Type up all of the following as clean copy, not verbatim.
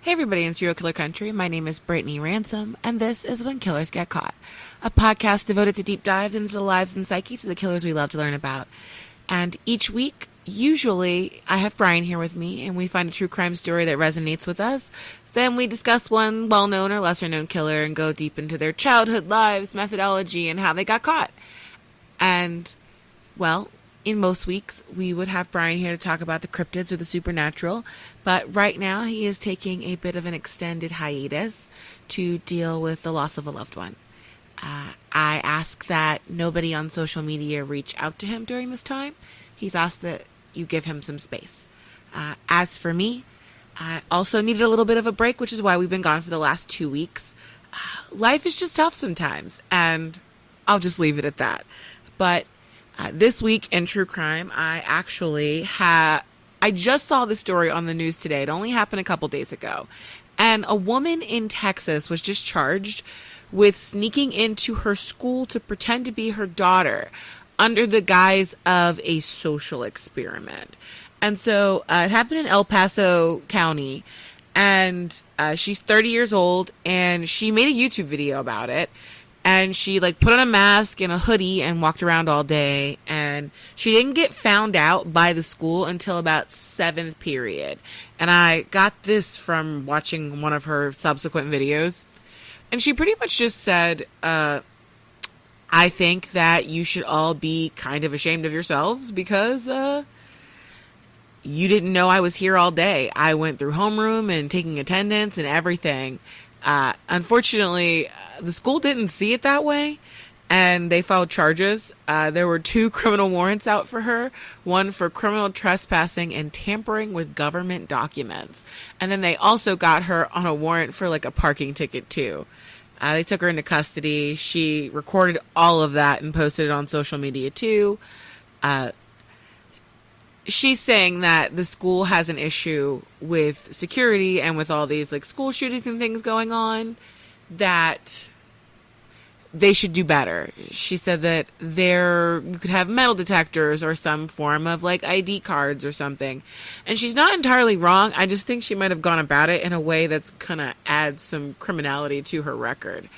Hey everybody in Serial Killer Country, my name is Brittany Ransom, and this is When Killers Get Caught, a podcast devoted to deep dives into the lives and psyches of the killers we love to learn about. And each week, usually, I have Brian here with me, and we find a true crime story that resonates with us. Then we discuss one well-known or lesser-known killer and go deep into their childhood lives, methodology, and how they got caught. And, well, in most weeks, we would have Brian here to talk about the cryptids or the supernatural, but right now he is taking a bit of an extended hiatus to deal with the loss of a loved one. I ask that nobody on social media reach out to him during this time. He's asked that you give him some space. As for me, I also needed a little bit of a break, which is why we've been gone for the last 2 weeks. Life is just tough sometimes, and I'll just leave it at that. But this week in true crime, I just saw this story on the news today. It only happened a couple days ago. And a woman in Texas was just charged with sneaking into her school to pretend to be her daughter under the guise of a social experiment. And so it happened in El Paso County. And she's 30 years old, and she made a YouTube video about it. And she put on a mask and a hoodie and walked around all day. And she didn't get found out by the school until about 7th period. And I got this from watching one of her subsequent videos. And she pretty much just said, I think that you should all be kind of ashamed of yourselves because you didn't know I was here all day. I went through homeroom and taking attendance and everything. Unfortunately, the school didn't see it that way, and they filed charges. There were 2 criminal warrants out for her, one for criminal trespassing and tampering with government documents. And then they also got her on a warrant for a parking ticket too. They took her into custody. She recorded all of that and posted it on social media too. She's saying that the school has an issue with security and with all these school shootings and things going on, that they should do better. She said that you could have metal detectors or some form of ID cards or something. And she's not entirely wrong. I just think she might have gone about it in a way that's gonna add some criminality to her record.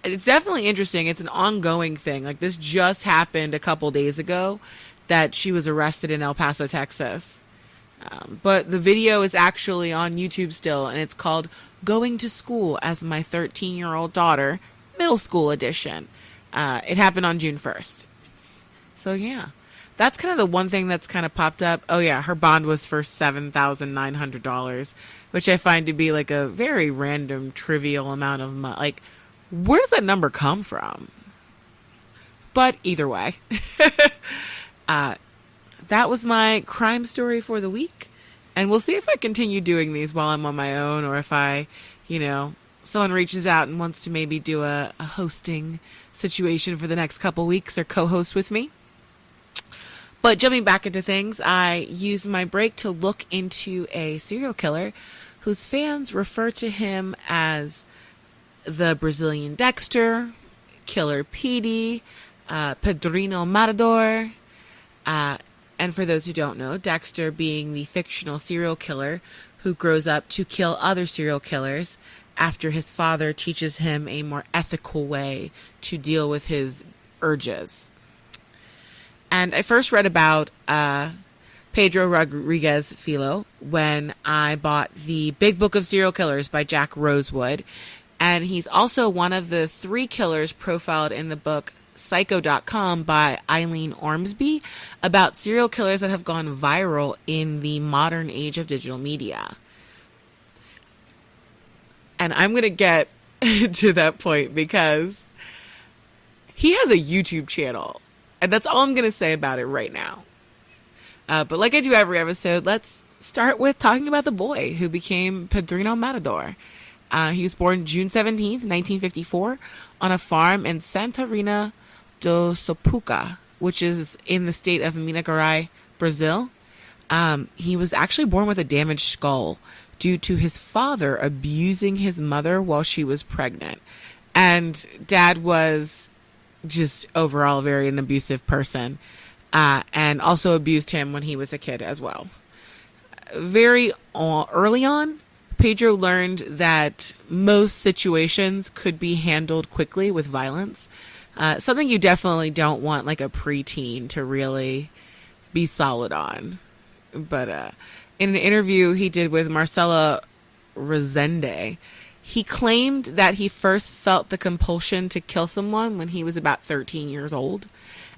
It's definitely interesting. It's an ongoing thing. This just happened a couple days ago, that she was arrested in El Paso, Texas. But the video is actually on YouTube still, and it's called Going to School as My 13-Year-Old Daughter, Middle School Edition. It happened on June 1st. So yeah, that's kind of the one thing that's kind of popped up. Oh yeah, her bond was for $7,900, which I find to be a very random, trivial amount of money. Where does that number come from? But either way. That was my crime story for the week. And we'll see if I continue doing these while I'm on my own, or if someone reaches out and wants to maybe do a hosting situation for the next couple weeks, or co-host with me. But jumping back into things, I used my break to look into a serial killer whose fans refer to him as the Brazilian Dexter, Killer Petey, Pedro Matador. And for those who don't know, Dexter being the fictional serial killer who grows up to kill other serial killers after his father teaches him a more ethical way to deal with his urges. And I first read about Pedro Rodrigues Filho when I bought the Big Book of Serial Killers by Jack Rosewood. And he's also one of the 3 killers profiled in the book Psycho.com by Eileen Ormsby about serial killers that have gone viral in the modern age of digital media. And I'm going to get to that point because he has a YouTube channel, and that's all I'm going to say about it right now. But like I do every episode, let's start with talking about the boy who became Pedro Matador. He was born June 17th, 1954, on a farm in Santa Rina do Sopuca, which is in the state of Minas Gerais, Brazil. He was actually born with a damaged skull due to his father abusing his mother while she was pregnant. And Dad was just overall very an abusive person, and also abused him when he was a kid as well. Very early on, Pedro learned that most situations could be handled quickly with violence. Something you definitely don't want like a preteen to really be solid on. But in an interview he did with Marcela Rezende, he claimed that he first felt the compulsion to kill someone when he was about 13 years old.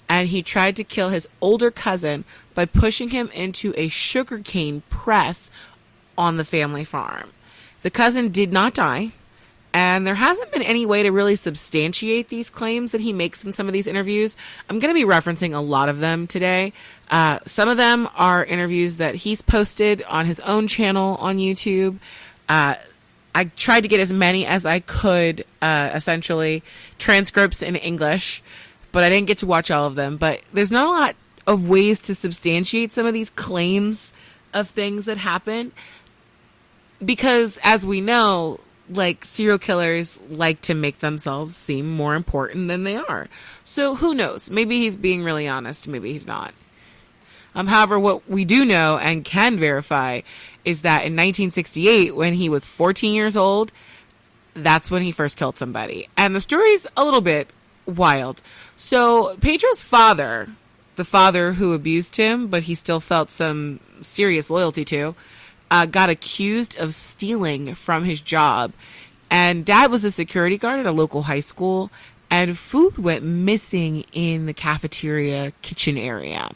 And he tried to kill his older cousin by pushing him into a sugarcane press on the family farm. The cousin did not die, and there hasn't been any way to really substantiate these claims that he makes in some of these interviews. I'm going to be referencing a lot of them today. Some of them are interviews that he's posted on his own channel on YouTube. I tried to get as many as I could, essentially, transcripts in English, but I didn't get to watch all of them. But there's not a lot of ways to substantiate some of these claims of things that happen. Because, as we know, like, serial killers like to make themselves seem more important than they are. So who knows? Maybe he's being really honest. Maybe he's not. However, what we do know and can verify is that in 1968, when he was 14 years old, that's when he first killed somebody. And the story's a little bit wild. So Pedro's father, the father who abused him, but he still felt some serious loyalty to, got accused of stealing from his job. And Dad was a security guard at a local high school, and food went missing in the cafeteria kitchen area.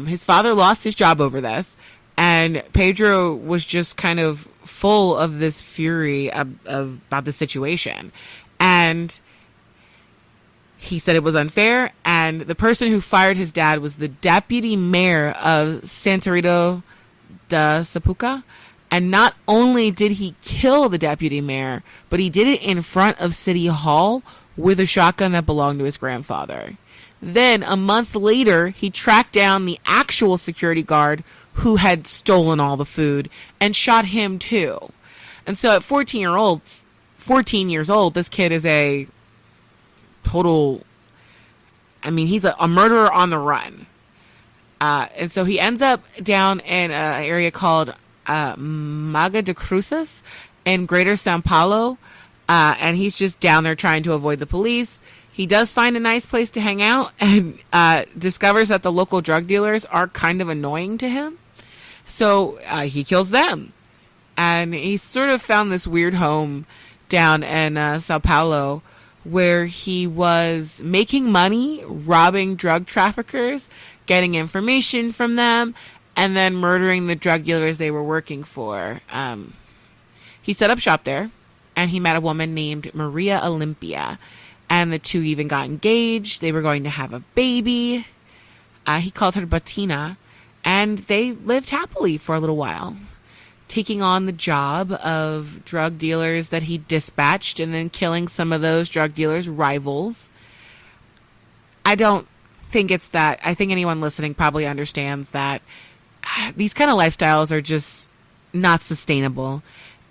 His father lost his job over this, and Pedro was just kind of full of this fury about the situation. And he said it was unfair, and the person who fired his dad was the deputy mayor of Santorito de Sapuca. And not only did he kill the deputy mayor, but he did it in front of City Hall with a shotgun that belonged to his grandfather. Then, a month later, he tracked down the actual security guard who had stolen all the food and shot him too. And so at 14 years old, this kid is a total, he's a murderer on the run. And so he ends up down in an area called Maga de Cruces in Greater Sao Paulo. And he's just down there trying to avoid the police. He does find a nice place to hang out and discovers that the local drug dealers are kind of annoying to him. So he kills them. And he sort of found this weird home down in Sao Paulo where he was making money, robbing drug traffickers, getting information from them, and then murdering the drug dealers they were working for. He set up shop there, and he met a woman named Maria Olympia. And the two even got engaged. They were going to have a baby. He called her Bettina. And they lived happily for a little while, taking on the job of drug dealers that he dispatched and then killing some of those drug dealers' rivals. I don't think it's that. I think anyone listening probably understands that these kind of lifestyles are just not sustainable.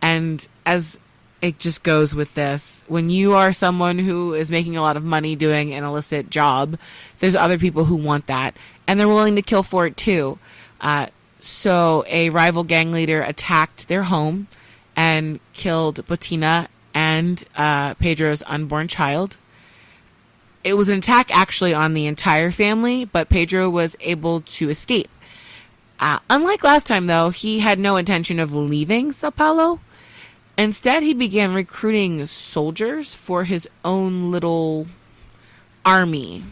And as it just goes with this, when you are someone who is making a lot of money doing an illicit job, there's other people who want that, and they're willing to kill for it too. So a rival gang leader attacked their home and killed Bettina and Pedro's unborn child. It was an attack actually on the entire family, but Pedro was able to escape. Unlike last time, though, he had no intention of leaving Sao Paulo. Instead, he began recruiting soldiers for his own little army.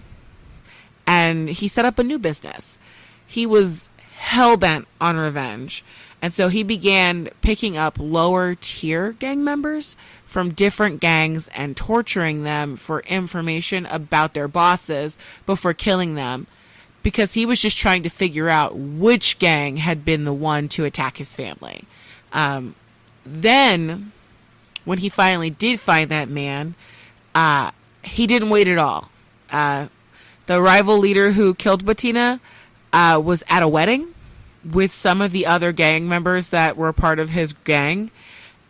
And he set up a new business. He was hell-bent on revenge. And so he began picking up lower-tier gang members from different gangs and torturing them for information about their bosses before killing them, because he was just trying to figure out which gang had been the one to attack his family. Then, when he finally did find that man, he didn't wait at all. The rival leader who killed Bettina was at a wedding with some of the other gang members that were part of his gang.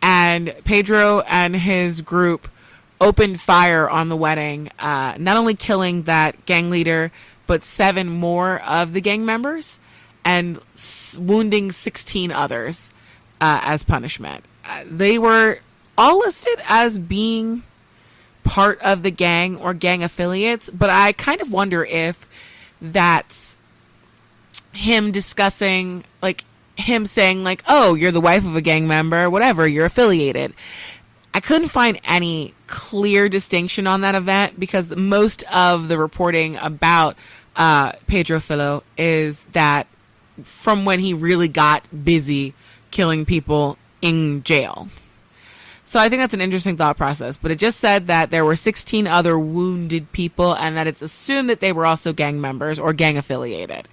And Pedro and his group opened fire on the wedding, not only killing that gang leader, but 7 more of the gang members and wounding 16 others. as punishment. They were all listed as being part of the gang or gang affiliates, but I kind of wonder if that's him discussing, like him saying like, oh, you're the wife of a gang member, whatever, you're affiliated. I couldn't find any clear distinction on that event because most of the reporting about Pedro Filho is that from when he really got busy killing people in jail. So I think that's an interesting thought process, but it just said that there were 16 other wounded people and that it's assumed that they were also gang members or gang affiliated.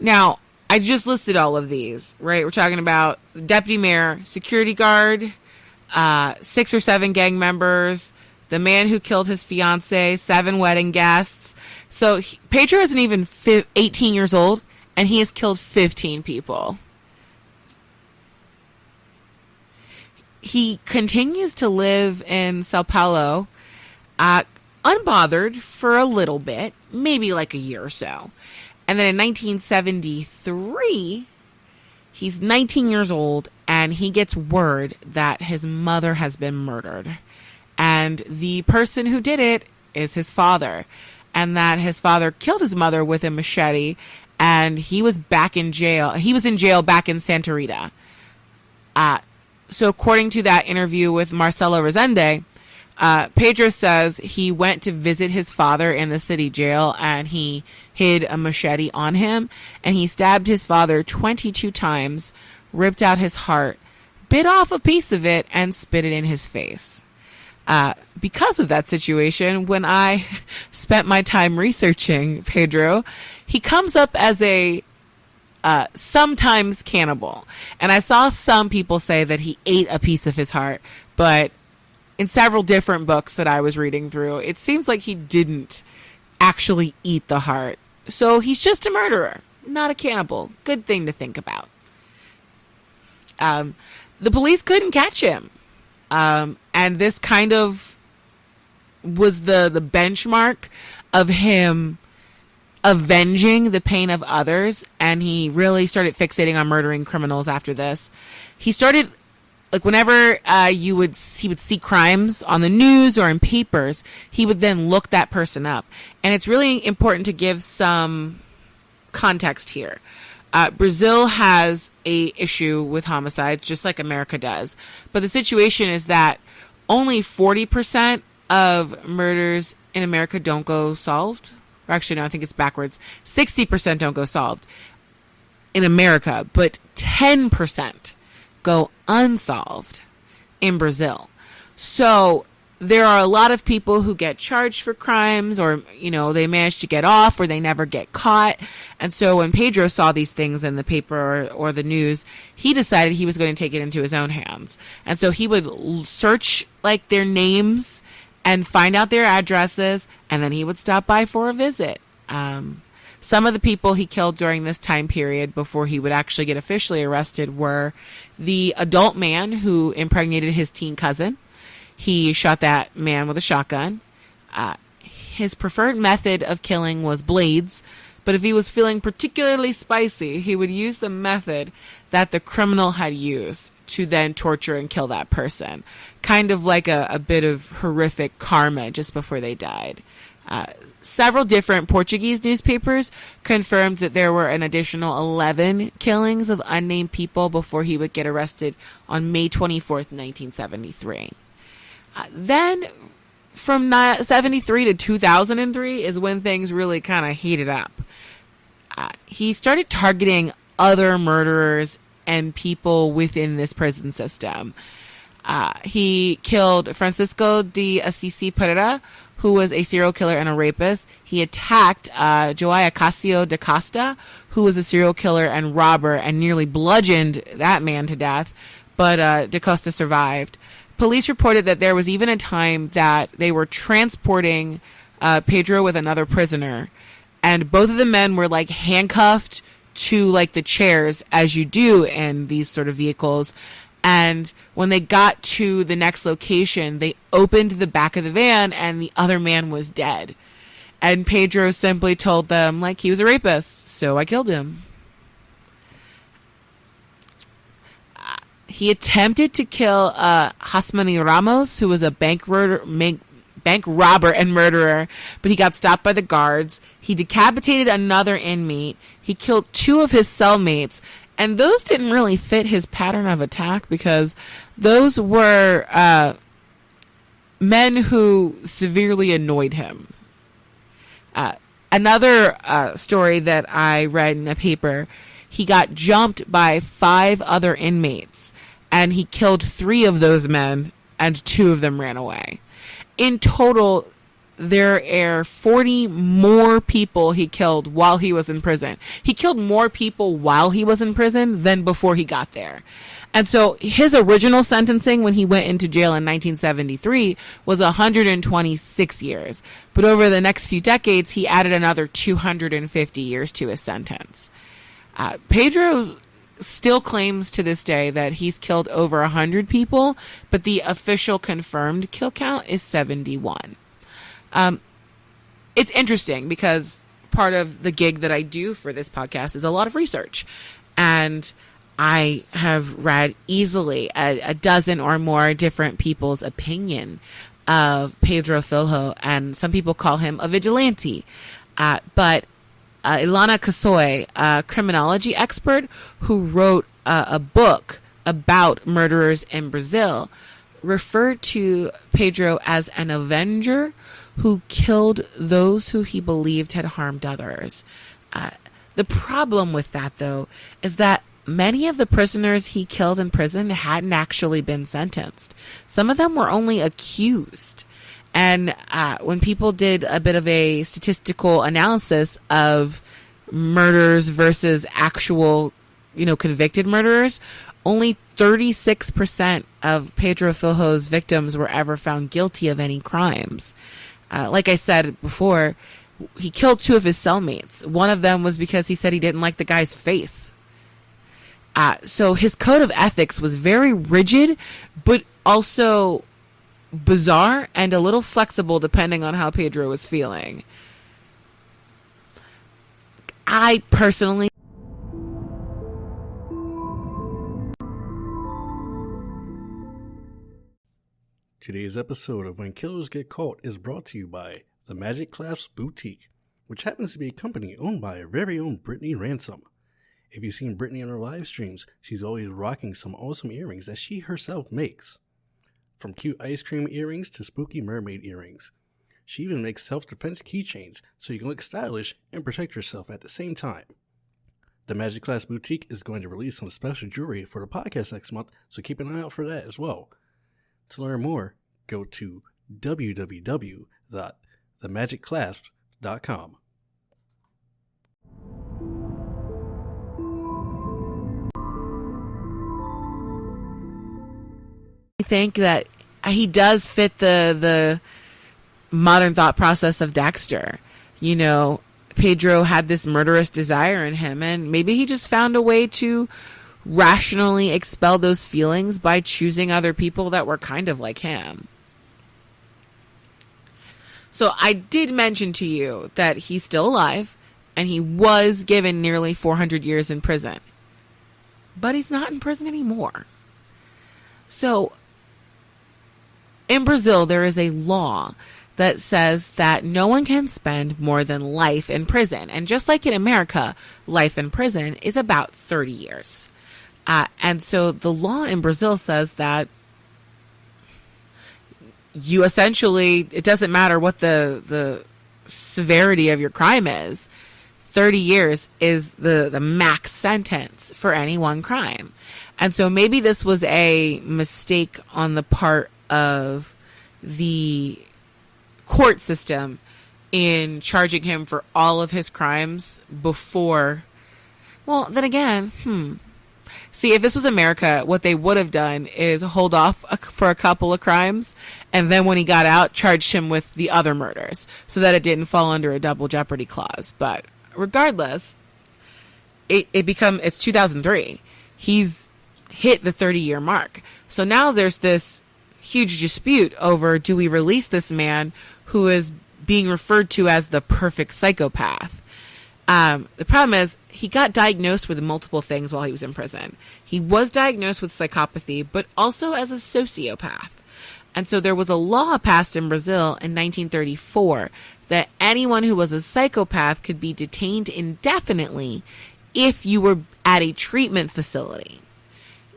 Now, I just listed all of these, right? We're talking about deputy mayor, security guard, 6 or 7 gang members, the man who killed his fiance, 7 wedding guests. So Pedro isn't even 18 years old, and he has killed 15 people. He continues to live in Sao Paulo, unbothered for a little bit, maybe like a year or so. And then in 1973, he's 19 years old, and he gets word that his mother has been murdered. And the person who did it is his father. And that his father killed his mother with a machete, and he was back in jail. He was in jail back in Santa Rita. So according to that interview with Marcelo Rezende, Pedro says he went to visit his father in the city jail, and he hid a machete on him, and he stabbed his father 22 times, ripped out his heart, bit off a piece of it, and spit it in his face. Because of that situation, when I spent my time researching Pedro, he comes up as a sometimes cannibal. And I saw some people say that he ate a piece of his heart, but in several different books that I was reading through, it seems like he didn't actually eat the heart. So he's just a murderer, not a cannibal. Good thing to think about. The police couldn't catch him. And this kind of was the benchmark of him avenging the pain of others. And he really started fixating on murdering criminals after this. He started, like, whenever he would see crimes on the news or in papers, he would then look that person up. And it's really important to give some context here. Brazil has a issue with homicides, just like America does. But the situation is that only 40% of murders in America don't go solved. Or actually, no, I think it's backwards. 60% don't go solved in America, but 10% go unsolved in Brazil. So there are a lot of people who get charged for crimes, or, you know, they manage to get off, or they never get caught. And so when Pedro saw these things in the paper or the news, he decided he was going to take it into his own hands. And so he would search, like, their names and find out their addresses, and then he would stop by for a visit. Some of the people he killed during this time period before he would actually get officially arrested were the adult man who impregnated his teen cousin. He shot that man with a shotgun. His preferred method of killing was blades, but if he was feeling particularly spicy, he would use the method that the criminal had used to then torture and kill that person. Kind of like a bit of horrific karma just before they died. Several different Portuguese newspapers confirmed that there were an additional 11 killings of unnamed people before he would get arrested on May 24th, 1973. Then from 73 to 2003 is when things really kind of heated up. He started targeting other murderers and people within this prison system. He killed Francisco de Assisi Pereira, who was a serial killer and a rapist. He attacked João Acácio da Costa, who was a serial killer and robber, and nearly bludgeoned that man to death, but da Costa survived. Police reported that there was even a time that they were transporting Pedro with another prisoner, and both of the men were, like, handcuffed to, like, the chairs, as you do in these sort of vehicles. And when they got to the next location, they opened the back of the van, and the other man was dead. And Pedro simply told them, like, he was a rapist, so I killed him. He attempted to kill Hasmani Ramos, who was a bank robber and murderer, but he got stopped by the guards. He decapitated another inmate. He killed 2 of his cellmates, and those didn't really fit his pattern of attack because those were men who severely annoyed him. Another story that I read in a paper, he got jumped by 5 other inmates, and he killed 3 of those men, and 2 of them ran away. In total, there are 40 more people he killed while he was in prison. He killed more people while he was in prison than before he got there. And so his original sentencing when he went into jail in 1973 was 126 years. But over the next few decades, he added another 250 years to his sentence. Pedro still claims to this day that he's killed over 100 people, but the official confirmed kill count is 71. It's interesting because part of the gig that I do for this podcast is a lot of research. And I have read easily a dozen or more different people's opinion of Pedro Filho, and some people call him a vigilante. But Ilana Kasoy, a criminology expert who wrote a book about murderers in Brazil, referred to Pedro as an avenger who killed those who he believed had harmed others. The problem with that, though, is that many of the prisoners he killed in prison hadn't actually been sentenced. Some of them were only accused. And when people did a bit of a statistical analysis of murders versus actual, convicted murderers, only 36% of Pedro Filho's victims were ever found guilty of any crimes. Like I said before, he killed 2 of his cellmates. One of them was because he said he didn't like the guy's face. So his code of ethics was very rigid, but also bizarre and a little flexible depending on how Pedro was feeling. I personally... Today's episode of When Killers Get Caught is brought to you by The Magic Clasps Boutique, which happens to be a company owned by our very own Brittany Ransom. If you've seen Brittany on her live streams, she's always rocking some awesome earrings that she herself makes. From cute ice cream earrings to spooky mermaid earrings. She even makes self-defense keychains so you can look stylish and protect yourself at the same time. The Magic Class Boutique is going to release some special jewelry for the podcast next month, so keep an eye out for that as well. To learn more, go to www.themagicclasp.com. I think that he does fit the modern thought process of Dexter. Pedro had this murderous desire in him, and maybe he just found a way to rationally expel those feelings by choosing other people that were kind of like him. So I did mention to you that he's still alive, and he was given nearly 400 years in prison. But he's not in prison anymore. So in Brazil, there is a law that says that no one can spend more than life in prison. And just like in America, life in prison is about 30 years. And so the law in Brazil says that you essentially, it doesn't matter what the severity of your crime is, 30 years is the max sentence for any one crime. And so maybe this was a mistake on the part of the court system in charging him for all of his crimes before. Well, then again, See, if this was America, what they would have done is hold off for a couple of crimes, and then when he got out, charged him with the other murders so that it didn't fall under a double jeopardy clause. But regardless, it's 2003. He's hit the 30-year mark. So now there's this huge dispute over, do we release this man who is being referred to as the perfect psychopath? The problem is he got diagnosed with multiple things while he was in prison. He was diagnosed with psychopathy, but also as a sociopath. And so there was a law passed in Brazil in 1934 that anyone who was a psychopath could be detained indefinitely if you were at a treatment facility.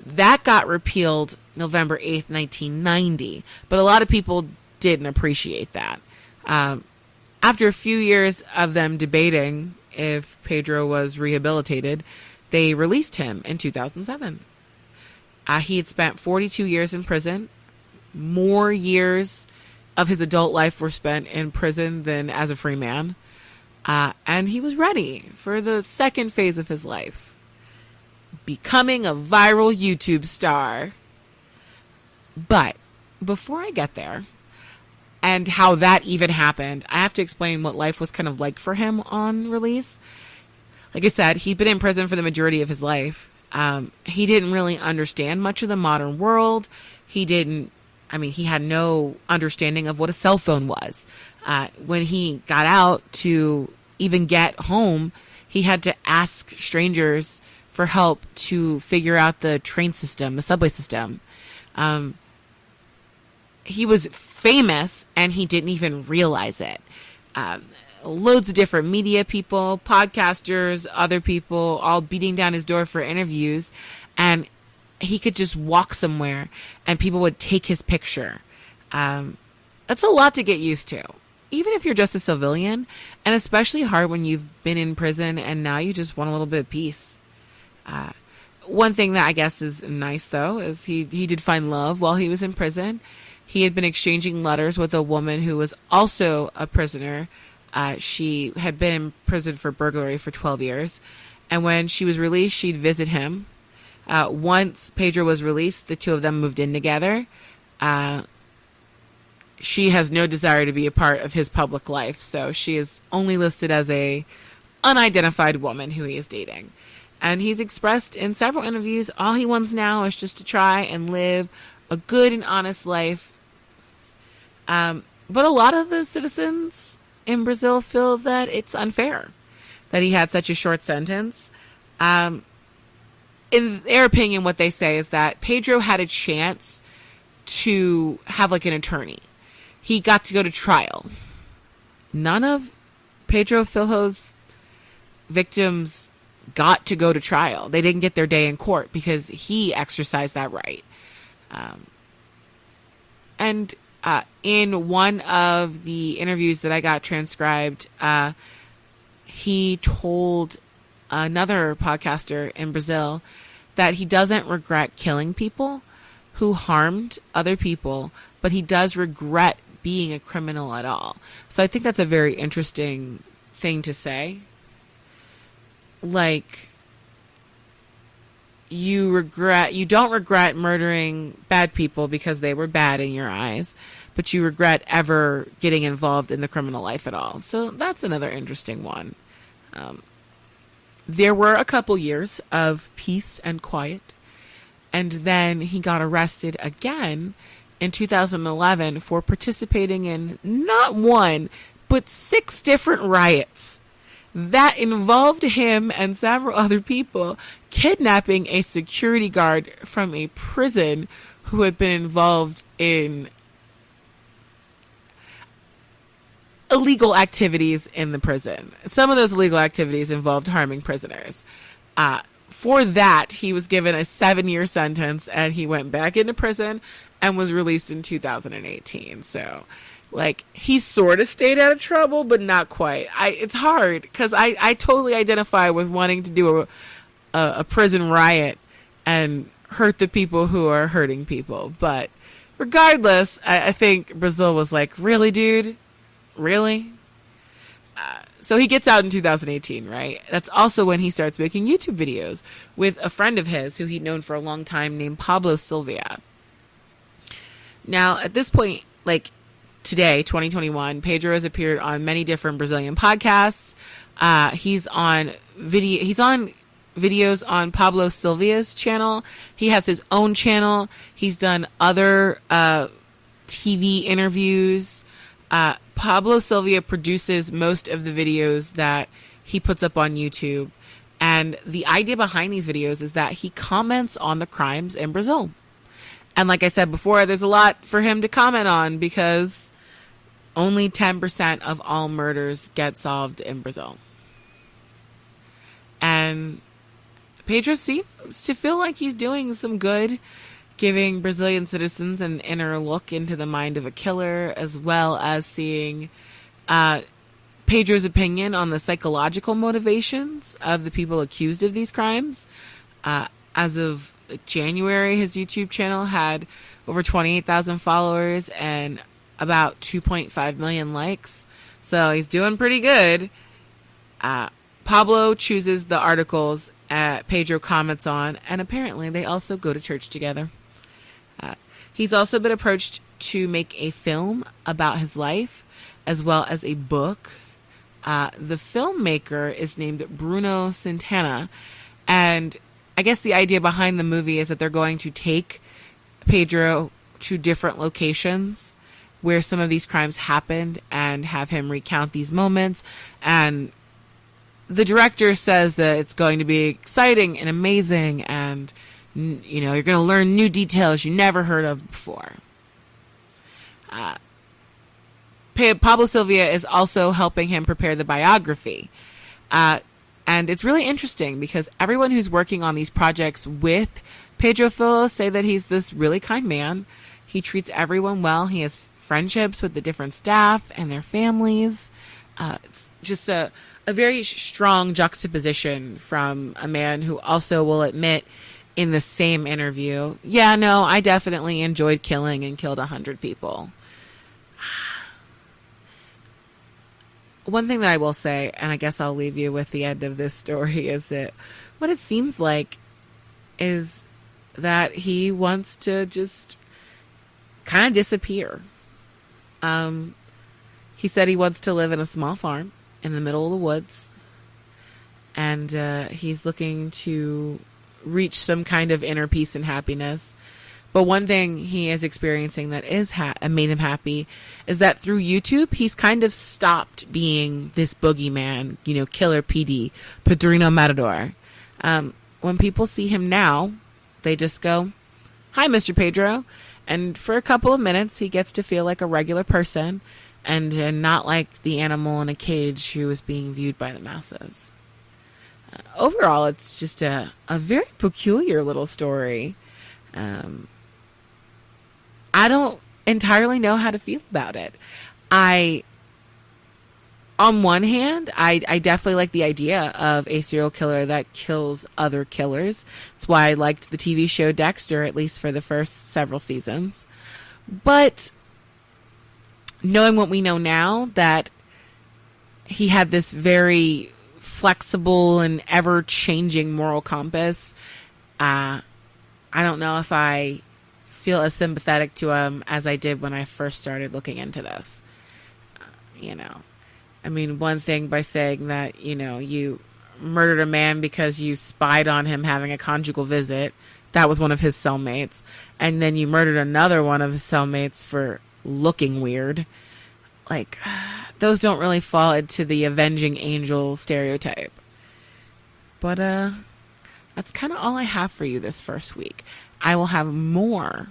That got repealed November 8th, 1990, but a lot of people didn't appreciate that. After a few years of them debating if Pedro was rehabilitated, they released him in 2007. He had spent 42 years in prison. More years of his adult life were spent in prison than as a free man. And he was ready for the second phase of his life, becoming a viral YouTube star. But before I get there, and how that even happened, I have to explain what life was kind of like for him on release. Like I said, he'd been in prison for the majority of his life. He didn't really understand much of the modern world. He had no understanding of what a cell phone was. When he got out to even get home, he had to ask strangers for help to figure out the train system, the subway system. He was famous and he didn't even realize it. Loads of different media people, podcasters, other people, all beating down his door for interviews. And he could just walk somewhere and people would take his picture. That's a lot to get used to, even if you're just a civilian, and especially hard when you've been in prison and now you just want a little bit of peace. One thing that I guess is nice, though, is he did find love while he was in prison. He had been exchanging letters with a woman who was also a prisoner. She had been in prison for burglary for 12 years. And when she was released, she'd visit him. Once Pedro was released, the two of them moved in together. She has no desire to be a part of his public life, so she is only listed as a unidentified woman who he is dating. And he's expressed in several interviews all he wants now is just to try and live a good and honest life. But a lot of the citizens in Brazil feel that it's unfair that he had such a short sentence. In their opinion, what they say is that Pedro had a chance to have like an attorney. He got to go to trial. None of Pedro Filho's victims got to go to trial. They didn't get their day in court because he exercised that right. And in one of the interviews that I got transcribed, he told another podcaster in Brazil that he doesn't regret killing people who harmed other people, but he does regret being a criminal at all. So I think that's a very interesting thing to say. Like, you don't regret murdering bad people because they were bad in your eyes, but you regret ever getting involved in the criminal life at all. So that's another interesting one. There were a couple years of peace and quiet, and then he got arrested again in 2011 for participating in not one, but 6 different riots that involved him and several other people kidnapping a security guard from a prison who had been involved in illegal activities in the prison. Some of those illegal activities involved harming prisoners. For that, he was given a 7-year sentence, and he went back into prison and was released in 2018. So, like, he sort of stayed out of trouble, but not quite. It's hard because I totally identify with wanting to do a prison riot and hurt the people who are hurting people. But regardless, I think Brazil was like, really, dude? Really? So he gets out in 2018, right? That's also when he starts making YouTube videos with a friend of his who he'd known for a long time named Pablo Silvia. Now, at this point, like today, 2021, Pedro has appeared on many different Brazilian podcasts. He's on videos on Pablo Silvia's channel. He has his own channel. He's done other TV interviews. Pablo Silvia produces most of the videos that he puts up on YouTube. And the idea behind these videos is that he comments on the crimes in Brazil. And like I said before, there's a lot for him to comment on because only 10% of all murders get solved in Brazil. And Pedro seems to feel like he's doing some good, giving Brazilian citizens an inner look into the mind of a killer, as well as seeing Pedro's opinion on the psychological motivations of the people accused of these crimes. As of January, his YouTube channel had over 28,000 followers and about 2.5 million likes. So he's doing pretty good. Pablo chooses the articles Pedro comments on, and apparently they also go to church together. He's also been approached to make a film about his life, as well as a book. The filmmaker is named Bruno Santana, and I guess the idea behind the movie is that they're going to take Pedro to different locations where some of these crimes happened and have him recount these moments. And the director says that it's going to be exciting and amazing, and you know, you're going to learn new details you never heard of before. Pablo Silvia is also helping him prepare the biography. And it's really interesting because everyone who's working on these projects with Pedro Filho say that he's this really kind man. He treats everyone well. He has friendships with the different staff and their families. It's just a very strong juxtaposition from a man who also will admit in the same interview, yeah, no, I definitely enjoyed killing and killed 100 people. One thing that I will say, and I guess I'll leave you with the end of this story, is that what it seems like is that he wants to just kind of disappear. He said he wants to live in a small farm in the middle of the woods, and he's looking to reach some kind of inner peace and happiness. But one thing he is experiencing that is made him happy is that through YouTube, he's kind of stopped being this boogeyman, you know, killer PD, Padrino Matador. When people see him now, they just go, "Hi, Mr. Pedro." And for a couple of minutes, he gets to feel like a regular person and not like the animal in a cage who is being viewed by the masses. Overall, it's just a very peculiar little story. I don't entirely know how to feel about it. On one hand, I definitely like the idea of a serial killer that kills other killers. That's why I liked the TV show Dexter, at least for the first several seasons. But knowing what we know now, that he had this very flexible and ever-changing moral compass, I don't know if I feel as sympathetic to him as I did when I first started looking into this. You know, I mean, one thing by saying that, you know, you murdered a man because you spied on him having a conjugal visit. That was one of his cellmates. And then you murdered another one of his cellmates for looking weird. Like, those don't really fall into the avenging angel stereotype. But that's kind of all I have for you this first week. I will have more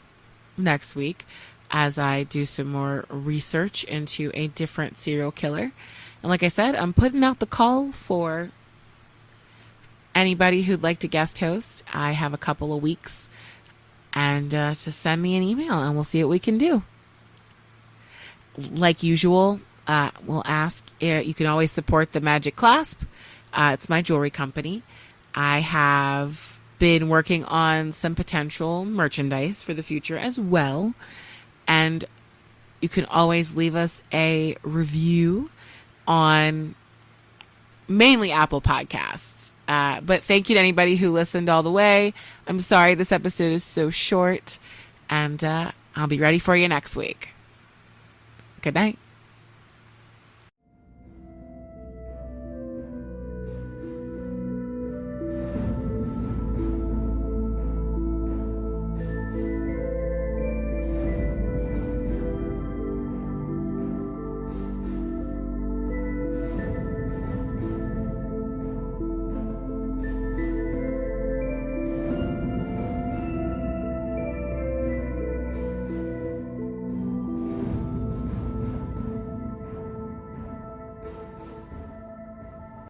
next week as I do some more research into a different serial killer. And like I said, I'm putting out the call for anybody who'd like to guest host. I have a couple of weeks, and just send me an email and we'll see what we can do. Like usual, we'll ask, you can always support the Magic Clasp. It's my jewelry company. I have been working on some potential merchandise for the future as well. And you can always leave us a review on mainly Apple Podcasts. But thank you to anybody who listened all the way. I'm sorry this episode is so short. And I'll be ready for you next week. Good night.